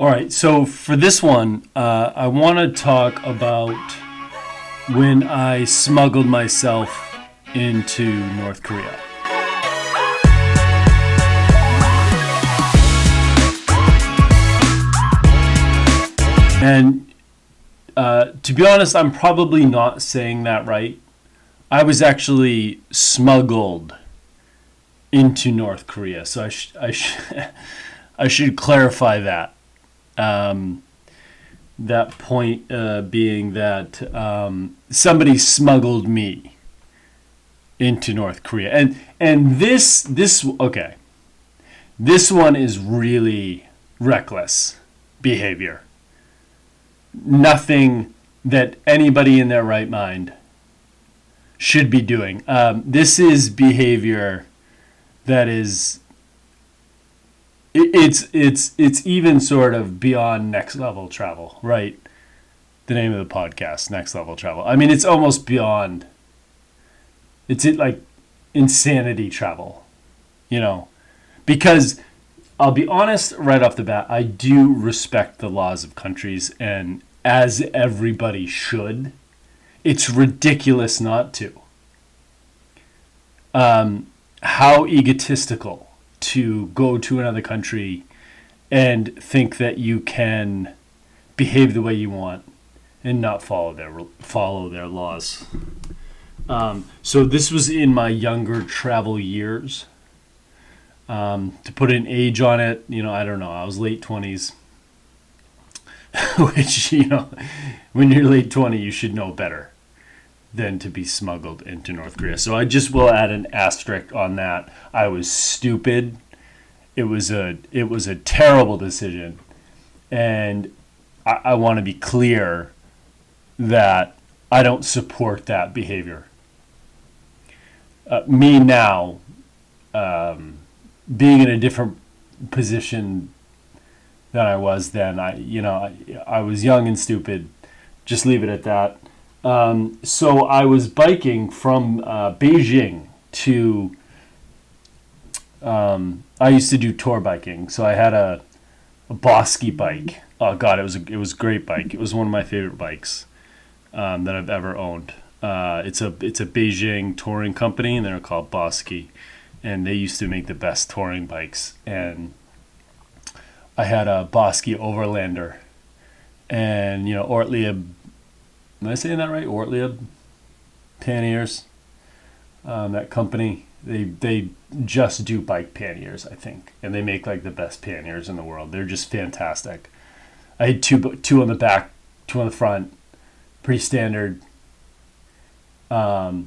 All right, so for this one, I want to talk about when I smuggled myself into North Korea. And to be honest, I'm probably not saying that right. I was actually smuggled into North Korea, so I should clarify that. Um, that point being that somebody smuggled me into North Korea, and this okay, this one is really reckless behavior. Nothing that anybody in their right mind should be doing. This is behavior that is it's even sort of beyond next level travel, right? The name of the podcast, Next Level Travel. I mean, it's almost beyond. It's like insanity travel, you know, because I'll be honest right off the bat, I do respect the laws of countries, and as everybody should. It's ridiculous not to. How egotistical to go to another country and think that you can behave the way you want and not follow their laws. So this was in my younger travel years. To put an age on it, I don't know. I was late 20s, which, when you're late 20, you should know better than to be smuggled into North Korea. So I just will add an asterisk on that. I was stupid. It was a terrible decision, and I want to be clear that I don't support that behavior. Me now, being in a different position than I was then. I was young and stupid. Just leave it at that. So I was biking from Beijing to. I used to do tour biking, so I had a Bosky bike. Oh God, it was a great bike. It was one of my favorite bikes that I've ever owned. It's a Beijing touring company, and they're called Bosky, and they used to make the best touring bikes. And I had a Bosky Overlander, and Ortlieb. Am I saying that right? Ortlieb panniers. That company, they just do bike panniers, I think, and they make like the best panniers in the world. They're just fantastic. I had two on the back, two on the front, pretty standard. And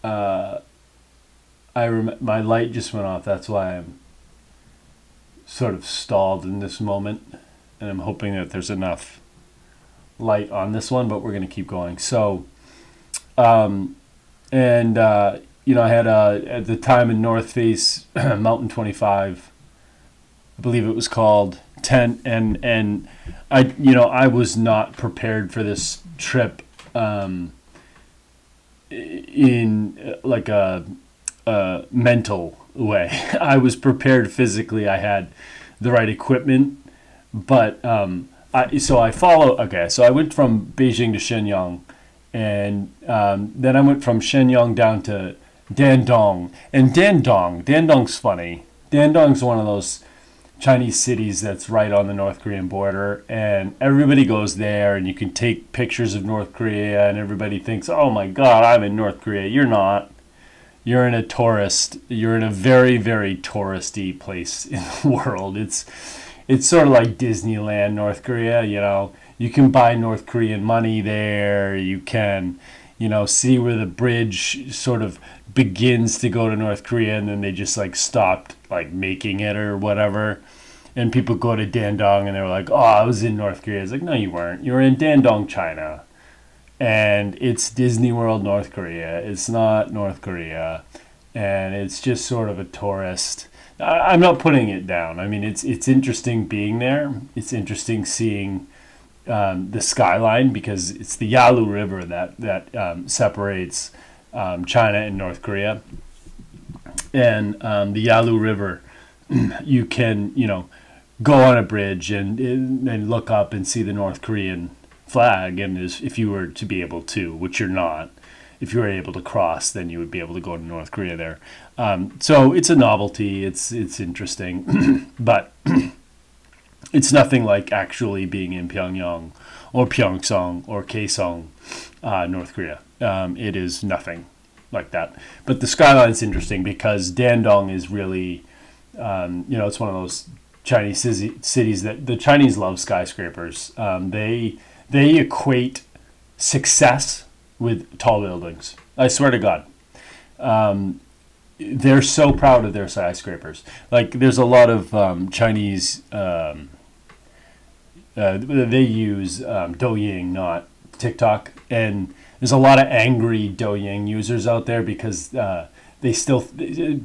my light just went off. That's why I'm sort of stalled in this moment, and I'm hoping that there's enough light on this one, but we're going to keep going. So, I had at the time in North Face Mountain 25, I believe it was called, tent, and I was not prepared for this trip in like a mental way. I was prepared physically. I had the right equipment, but so I went from Beijing to Shenyang, and then I went from Shenyang down to Dandong. And Dandong's funny. Dandong's one of those Chinese cities that's right on the North Korean border, and everybody goes there, and you can take pictures of North Korea, and everybody thinks, oh my God, I'm in North Korea. You're not. You're in a very, very touristy place in the world. It's sort of like Disneyland, North Korea, You can buy North Korean money there. You can, see where the bridge sort of begins to go to North Korea, and then they just like stopped like making it or whatever. And people go to Dandong and they're like, oh, I was in North Korea. It's like, no, you weren't. You were in Dandong, China. And it's Disney World, North Korea. It's not North Korea. And it's just sort of a tourist. I'm not putting it down. I mean, it's interesting being there. It's interesting seeing the skyline, because it's the Yalu River that separates China and North Korea. And the Yalu River, you can, go on a bridge and look up and see the North Korean flag, and if you were to be able to, which you're not, if you were able to cross, then you would be able to go to North Korea there. So it's a novelty. It's interesting, but it's nothing like actually being in Pyongyang or Pyeongchang or Kaesong, North Korea. It is nothing like that. But the skyline's interesting because Dandong is really, it's one of those Chinese cities that the Chinese love skyscrapers. They equate success with tall buildings. I swear to God. They're so proud of their skyscrapers. Like, there's a lot of Chinese, they use Douyin, not TikTok. And there's a lot of angry Douyin users out there because they still,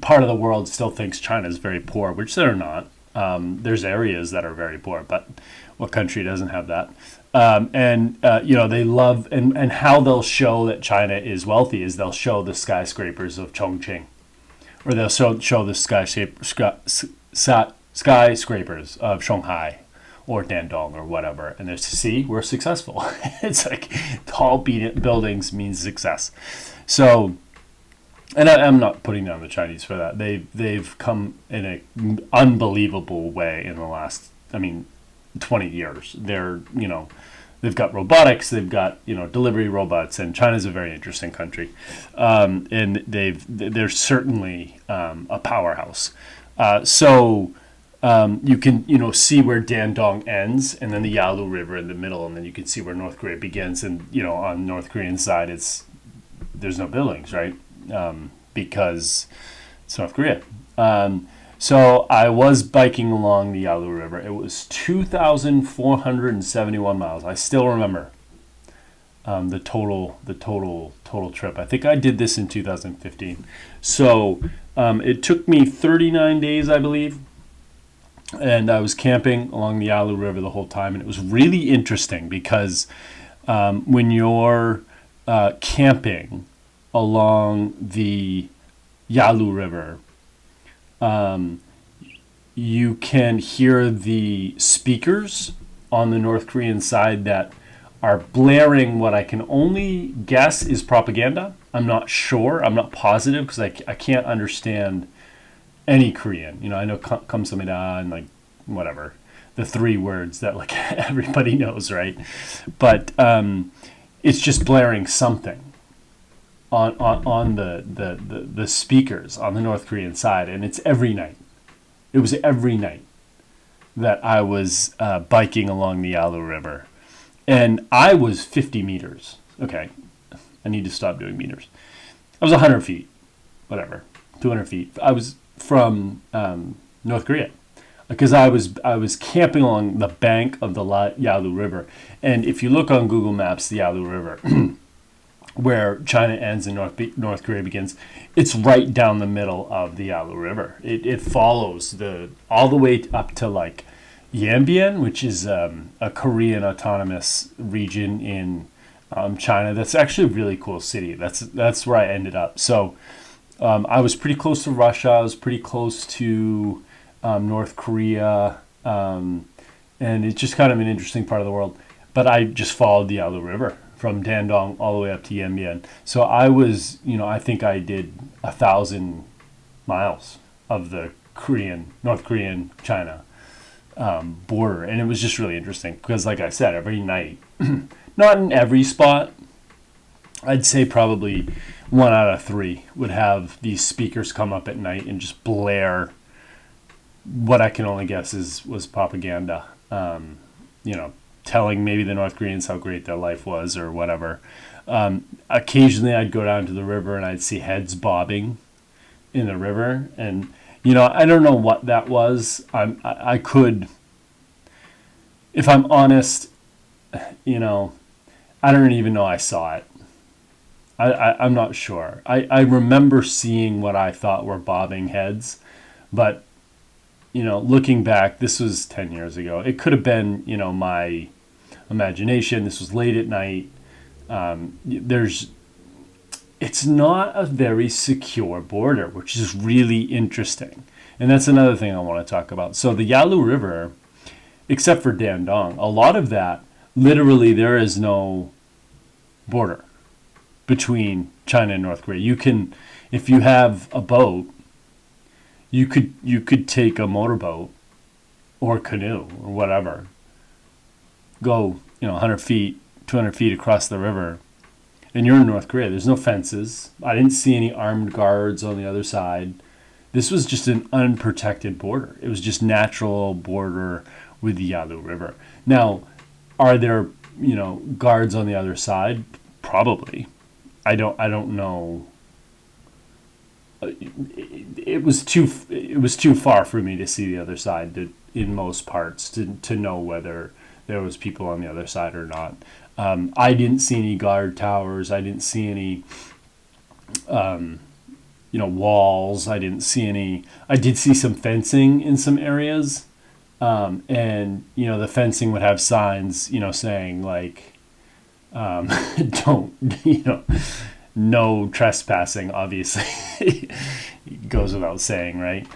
part of the world still thinks China's very poor, which they're not. There's areas that are very poor, but what country doesn't have that? They love, and how they'll show that China is wealthy is they'll show the skyscrapers of Chongqing, or they'll show the skyscrapers of Shanghai or Dandong or whatever, and there's see, we're successful. It's like tall buildings means success. So, and I'm not putting down the Chinese for that. They've come in an unbelievable way in the last, 20 years. They've got robotics, they've got delivery robots, and China's a very interesting country, and they're certainly a powerhouse. So you can see where Dandong ends, and then the Yalu River in the middle, and then you can see where North Korea begins. And on the North Korean side, there's no buildings, right? Because it's North Korea. So I was biking along the Yalu River. It was 2,471 miles. I still remember the total trip. I think I did this in 2015. So it took me 39 days, I believe. And I was camping along the Yalu River the whole time. And it was really interesting because when you're camping along the Yalu River, you can hear the speakers on the North Korean side that are blaring what I can only guess is propaganda. I'm not sure. I'm not positive because I can't understand any Korean. I know kamsamnida and whatever, the three words that everybody knows, right? But it's just blaring something on the speakers on the North Korean side, and it's every night. It was every night that I was biking along the Yalu River, and I was 50 meters. Okay, I need to stop doing meters. I was 100 feet, whatever, 200 feet. I was from North Korea because I was camping along the bank of the Yalu River, and if you look on Google Maps, the Yalu River. Where China ends and North Korea begins, it's right down the middle of the Yalu River. It follows all the way up to Yanbian, which is a Korean autonomous region in China. That's actually a really cool city. That's where I ended up. So I was pretty close to Russia. I was pretty close to North Korea, and it's just kind of an interesting part of the world. But I just followed the Yalu River from Dandong all the way up to Yanbian. So I was, I think I did 1,000 miles of the North Korean, China border. And it was just really interesting because, like I said, every night, not in every spot, I'd say probably 1 out of 3 would have these speakers come up at night and just blare what I can only guess was propaganda, telling maybe the North Koreans how great their life was or whatever. Occasionally I'd go down to the river and I'd see heads bobbing in the river. And, I don't know what that was. I could, if I'm honest, I don't even know I saw it. I'm not sure. I remember seeing what I thought were bobbing heads, but, looking back, this was 10 years ago. It could have been, my imagination. This was late at night. It's not a very secure border, which is really interesting. And that's another thing I want to talk about. So the Yalu River except for Dandong, a lot of that, literally, there is no border between China and North Korea. You can, if you have a boat, you could take a motorboat or canoe or whatever, go 100 feet, 200 feet across the river, and you're in North Korea. There's no fences. I didn't see any armed guards on the other side. This was just an unprotected border. It was just natural border with the Yalu River. Now, are there guards on the other side? Probably. I don't know. It was too far for me to see the other side in most parts to know whether there was people on the other side or not. I didn't see any guard towers. I didn't see any walls. I didn't see any. I did see some fencing in some areas, and the fencing would have signs saying like don't no trespassing, obviously. It goes without saying, right?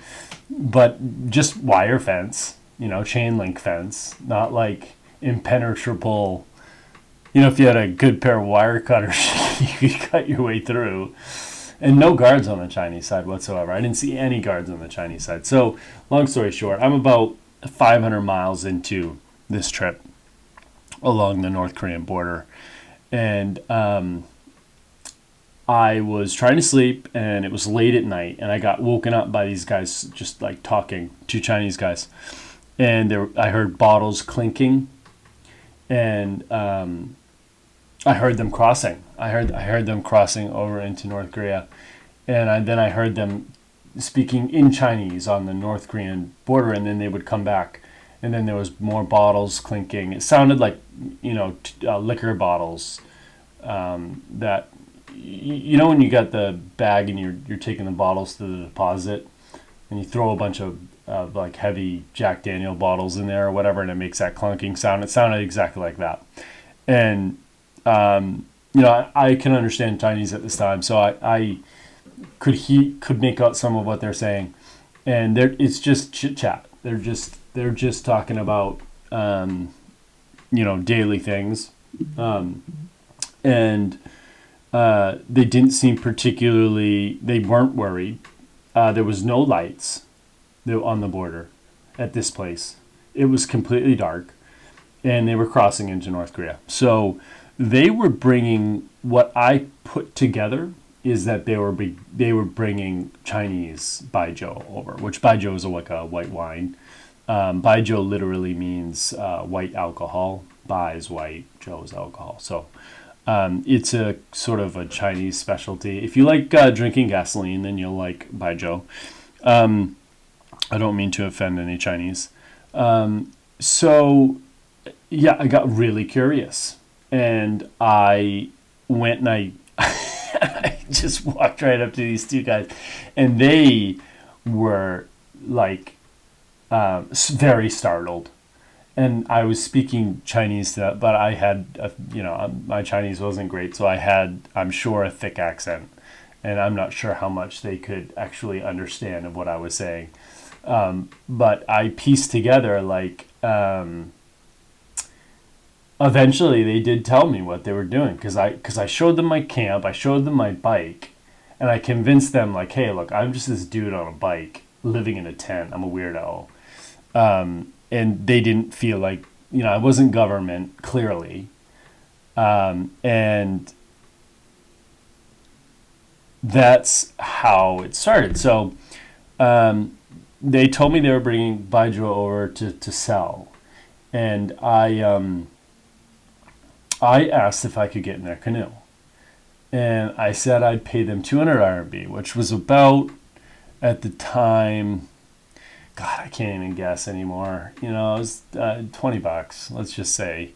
But just wire fence, chain link fence, not like impenetrable. If you had a good pair of wire cutters, you could cut your way through. And no guards on the Chinese side whatsoever. I didn't see any guards on the Chinese side. So, long story short, I'm about 500 miles into this trip along the North Korean border. And I was trying to sleep, and it was late at night, and I got woken up by these guys just like talking, two Chinese guys. And I heard bottles clinking, and I heard them crossing. I heard them crossing over into North Korea, and then I heard them speaking in Chinese on the North Korean border, and then they would come back, and then there was more bottles clinking. It sounded like liquor bottles that when you got the bag and you're taking the bottles to the deposit, and you throw a bunch of like heavy Jack Daniel bottles in there or whatever, and it makes that clunking sound. It sounded exactly like that, and I can understand Chinese at this time, so I could make out some of what they're saying, and it's just chit chat. They're just talking about daily things, and they didn't seem particularly. They weren't worried. There was no lights on the border at this place. It was completely dark, and they were crossing into North Korea. So they were bringing, what I put together is that they were bringing Chinese baijiu over, which baijiu is like a white wine. Baijiu literally means white alcohol. Bai is white, jiu is alcohol. So it's a sort of a Chinese specialty. If you like drinking gasoline, then you'll like baijiu. I don't mean to offend any Chinese. So yeah, I got really curious, and I went and I just walked right up to these two guys, and they were like very startled. And I was speaking Chinese to them, but I had, my Chinese wasn't great, so I had, I'm sure, a thick accent, and I'm not sure how much they could actually understand of what I was saying. But I pieced together, eventually they did tell me what they were doing, because I showed them my camp, I showed them my bike, and I convinced them, like, hey, look, I'm just this dude on a bike living in a tent. I'm a weirdo. And they didn't feel like, I wasn't government, clearly. And that's how it started. So they told me they were bringing baijiu over to sell. And I asked if I could get in their canoe. And I said I'd pay them 200 RMB, which was about, at the time, God, I can't even guess anymore. It was $20, let's just say.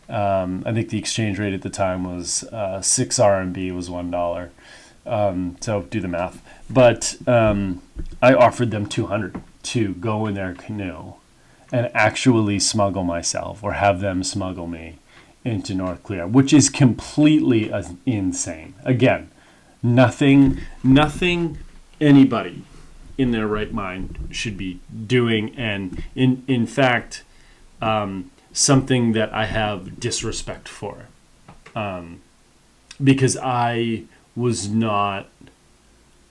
I think the exchange rate at the time was 6 RMB was $1. So do the math. But I offered them 200 to go in their canoe and actually smuggle myself, or have them smuggle me into North Korea, which is completely insane. Again, nothing anybody in their right mind should be doing, and in fact, something that I have disrespect for, because I was not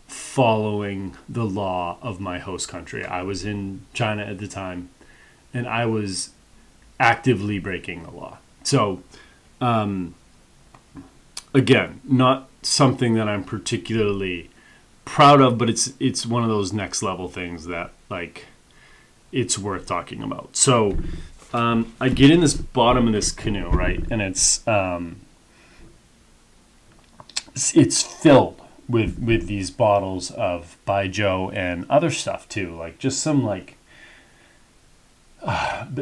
following the law of my host country. I was in China at the time, and I was actively breaking the law. So, again, not something that I'm particularly proud of, but it's one of those next level things that, like, it's worth talking about. So, I get in this bottom of this canoe, right, and it's filled with these bottles of Baijiu and other stuff too, like just some like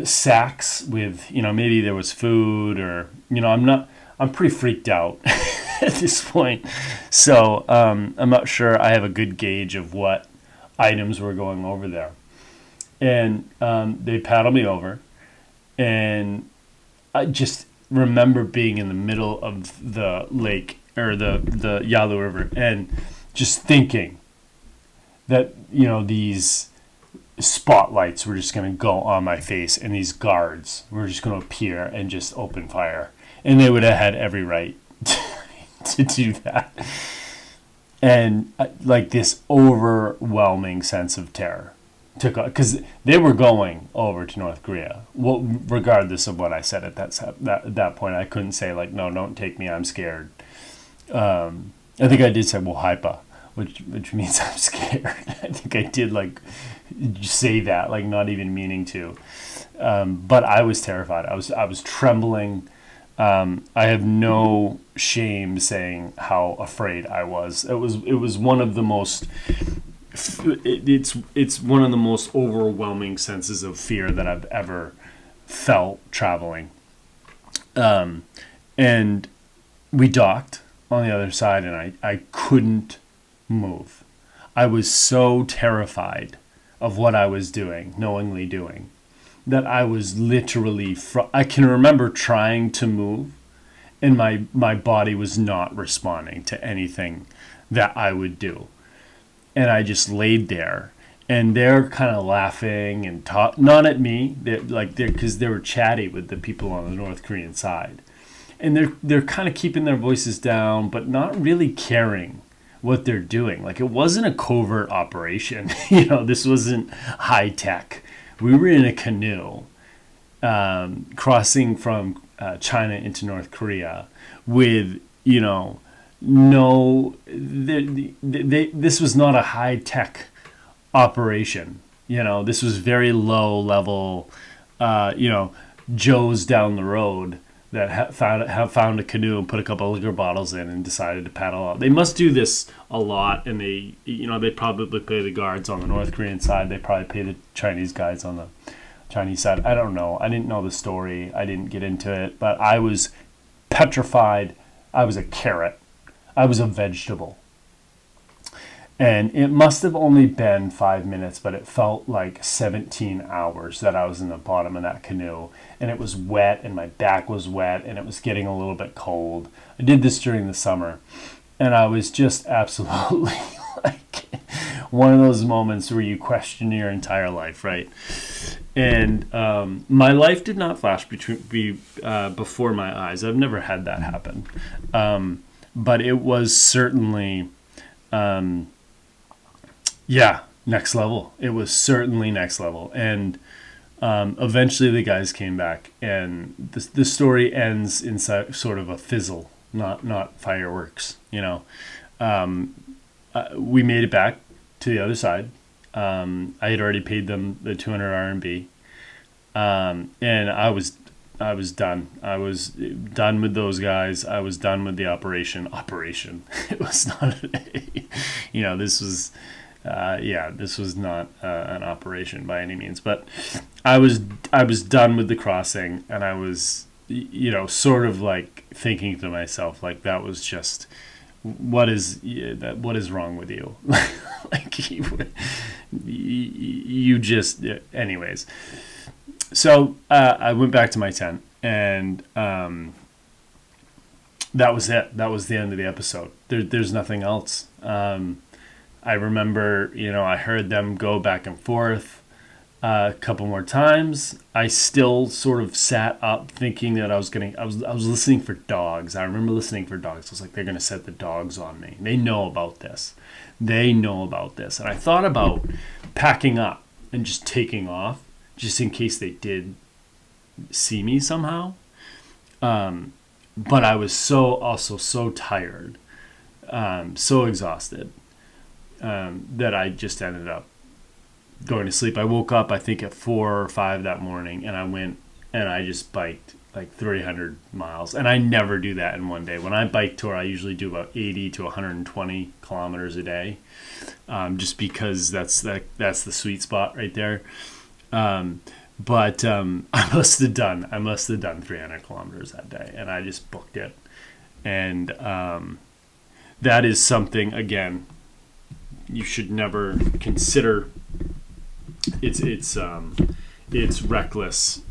sacks with, maybe there was food, or I'm pretty freaked out at this point. So I'm not sure I have a good gauge of what items were going over there. And they paddle me over, and I just remember being in the middle of the lake, or the Yalu River, and just thinking that, these spotlights were just going to go on my face, and these guards were just going to appear and just open fire. And they would have had every right to do that. And like this overwhelming sense of terror took, because they were going over to North Korea. Well, regardless of what I said at that point, I couldn't say like, no, don't take me, I'm scared. I think I did say "Wohaipa," which means I'm scared. I think I did like say that, like not even meaning to. But I was terrified. I was trembling. I have no shame saying how afraid I was. It was one of the most. It's one of the most overwhelming senses of fear that I've ever felt traveling. And we docked on the other side, and I couldn't move. I was so terrified of what I was doing, knowingly doing, that I was literally, I can remember trying to move, and my body was not responding to anything that I would do. And I just laid there, and they're kind of laughing and not at me, because they were chatty with the people on the North Korean side. And they're kind of keeping their voices down, but not really caring what they're doing. Like, it wasn't a covert operation. This wasn't high tech. We were in a canoe crossing from China into North Korea with, this was not a high tech operation. This was very low level, Joe's down the road that have found a canoe and put a couple of liquor bottles in and decided to paddle out. They must do this a lot, and they probably pay the guards on the North Korean side. They probably pay the Chinese guys on the Chinese side. I don't know. I didn't know the story. I didn't get into it, but I was petrified. I was a carrot. I was a vegetable. And it must have only been 5 minutes, but it felt like 17 hours that I was in the bottom of that canoe. And it was wet, and my back was wet, and it was getting a little bit cold. I did this during the summer, and I was just absolutely like one of those moments where you question your entire life, right? And my life did not flash before my eyes. I've never had that happen. But it was certainly... next level. It was certainly next level. And eventually the guys came back, and the story ends in sort of a fizzle, not fireworks. We made it back to the other side. I had already paid them the 200 RMB, and I was done. I was done with those guys. I was done with the operation. It was not this was. This was not an operation by any means, but I was done with the crossing, and I was, sort of like thinking to myself, like, that was just, what is wrong with you? Like, you just, anyways. So I went back to my tent, and that was it. That was the end of the episode. There's nothing else. I remember, I heard them go back and forth. a couple more times. I still sort of sat up thinking that I was listening for dogs. I remember listening for dogs. I was like, they're gonna set the dogs on me. They know about this. And I thought about packing up and just taking off, just in case they did see me somehow. But I was so tired, so exhausted, that I just ended up going to sleep. I woke up, I think, at 4 or 5 that morning, and I went and I just biked like 300 miles. And I never do that in one day. When I bike tour, I usually do about 80 to 120 kilometers a day, just because that's the sweet spot right there. But I must have done 300 kilometers that day, and I just booked it. And that is something, again, you should never consider. It's reckless.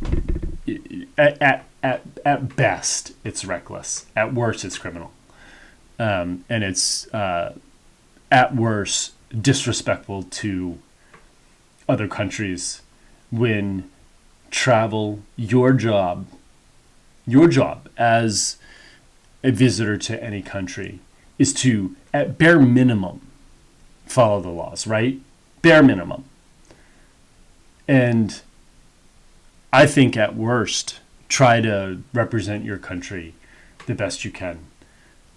At best, it's reckless. At worst, it's criminal. And it's at worst disrespectful to other countries when travel, your job as a visitor to any country is to, at bare minimum, follow the laws, right? Bare minimum. And I think at worst, try to represent your country the best you can,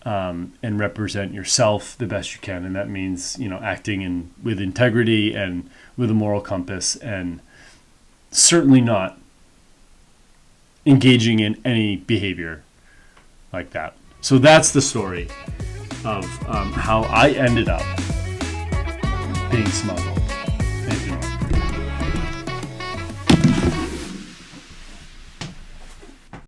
and represent yourself the best you can. And that means, acting with integrity and with a moral compass, and certainly not engaging in any behavior like that. So that's the story of how I ended up being smuggled. Thank you.